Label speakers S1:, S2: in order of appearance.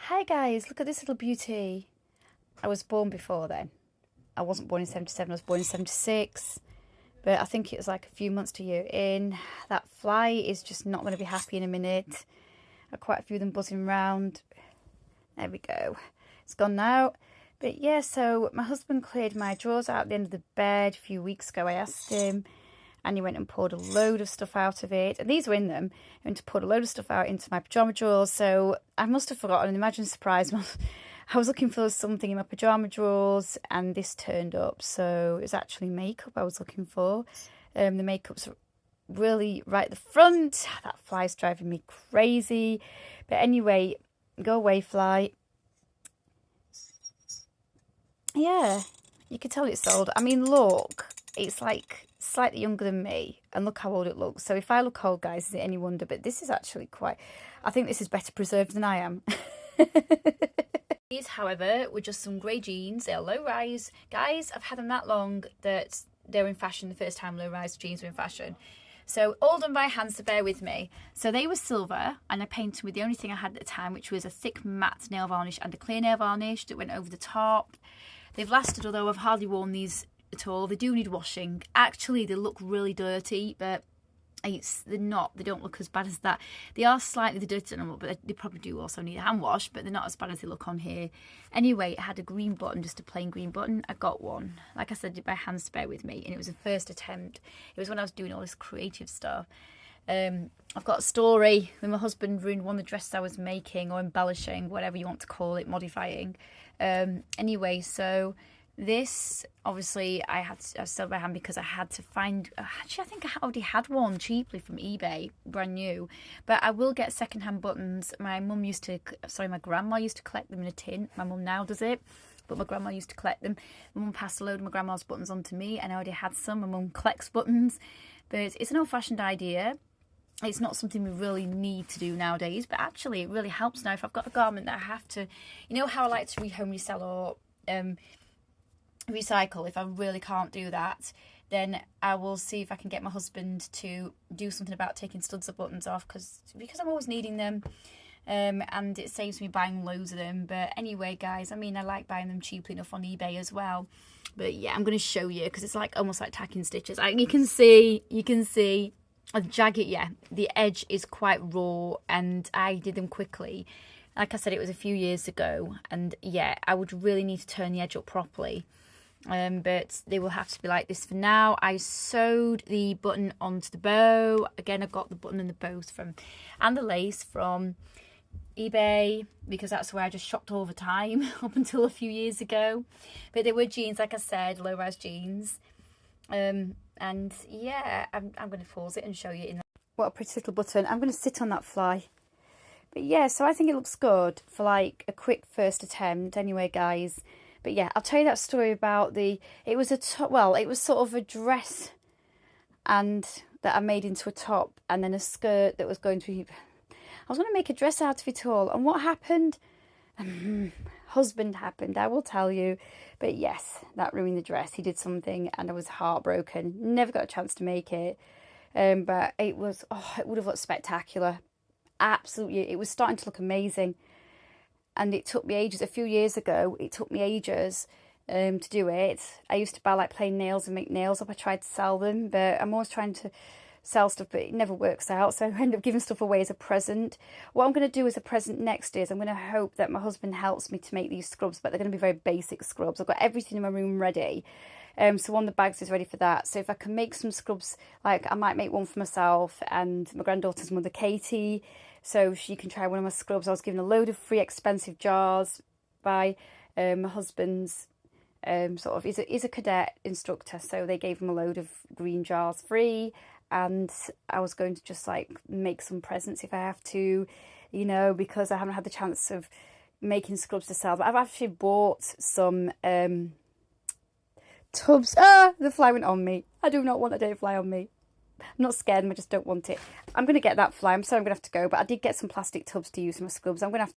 S1: Hi guys, look at this little beauty. I was born before then. I wasn't born in 77, I was born in 76. But I think it was like a few months to a year in. That fly is just not going to be happy in a minute. Quite a few of them buzzing around. There we go. It's gone now. But yeah, so my husband cleared my drawers out at the end of the bed a few weeks ago. I asked him, and he went and poured a load of stuff out of it. And these were in them. He went to pour a load of stuff out into my pyjama drawers. So I must have forgotten. And imagine surprise. I was looking for something in my pyjama drawers, and this turned up. So it was actually makeup I was looking for. The makeup's really right at the front. That fly's driving me crazy. But anyway, go away, fly. Yeah, you can tell it's old. I mean, look, it's like slightly younger than me, and look how old it looks. So if I look old, guys, is it any wonder? But this is actually quite, I think this is better preserved than I am. These, however, were just some grey jeans. They're low rise. Guys, I've had them that long that they're in fashion the first time low rise jeans were in fashion. So all done by hand, so bear with me. So they were silver, and I painted with the only thing I had at the time, which was a thick matte nail varnish and a clear nail varnish that went over the top. They've lasted, although I've hardly worn these at all. They do need washing. Actually, they look really dirty, but they're not. They don't look as bad as that. They are slightly dirty, but they probably do also need a hand wash, but they're not as bad as they look on here. Anyway, it had a green button, just a plain green button. I got one. Like I said, by hand, bear with me. And it was a first attempt. It was when I was doing all this creative stuff. I've got a story when my husband ruined one of the dresses I was making or embellishing, whatever you want to call it, modifying. Anyway, so this, obviously, I sold by hand because I had to find, actually I think I already had one cheaply from eBay, brand new, but I will get secondhand buttons. My grandma used to collect them in a tin. My mum now does it, but my grandma used to collect them. My mum passed a load of my grandma's buttons on to me, and I already had some. My mum collects buttons, but it's an old-fashioned idea. It's not something we really need to do nowadays, but actually it really helps now. If I've got a garment that I have to, you know how I like to rehome, resell, or recycle, if I really can't do that, then I will see if I can get my husband to do something about taking studs or buttons off, because I'm always needing them, and it saves me buying loads of them. But anyway, guys, I mean, I like buying them cheaply enough on eBay as well. But yeah, I'm going to show you, because it's like almost like tacking stitches. You can see a jagged, yeah, the edge is quite raw, and I did them quickly. Like I said, it was a few years ago, and yeah, I would really need to turn the edge up properly. But they will have to be like this for now. I sewed the button onto the bow. Again, I got the button and the bows and the lace from eBay, because that's where I just shopped all the time up until a few years ago. But they were jeans, like I said, low-rise jeans. And yeah, I'm going to pause it and show you. What a pretty little button. I'm going to sit on that fly. But yeah, so I think it looks good for like a quick first attempt anyway, guys. But yeah, I'll tell you that story about it was it was sort of a dress and that I made into a top, and then a skirt that was going to be, I was going to make a dress out of it all. And what happened? Husband happened, I will tell you. But yes, that ruined the dress. He did something and I was heartbroken. Never got a chance to make it. But it would have looked spectacular. Absolutely, it was starting to look amazing. And it took me ages. A few years ago, it took me ages to do it. I used to buy like plain nails and make nails up. I tried to sell them, but I'm always trying to sell stuff, but it never works out. So I end up giving stuff away as a present. What I'm going to do as a present next is I'm going to hope that my husband helps me to make these scrubs, but they're going to be very basic scrubs. I've got everything in my room ready. So one of the bags is ready for that. So if I can make some scrubs, like I might make one for myself and my granddaughter's mother, Katie, so she can try one of my scrubs. I was given a load of free expensive jars by my husband's he's a cadet instructor, so they gave him a load of green jars free. And I was going to just like make some presents if I have to, you know, because I haven't had the chance of making scrubs to sell. But I've actually bought some tubs. The fly went on me. I do not want a day fly on me. I'm not scared, I just don't want it. I'm going to get that fly. I'm sorry I'm going to have to go, but I did get some plastic tubs to use for my scrubs. I'm going to have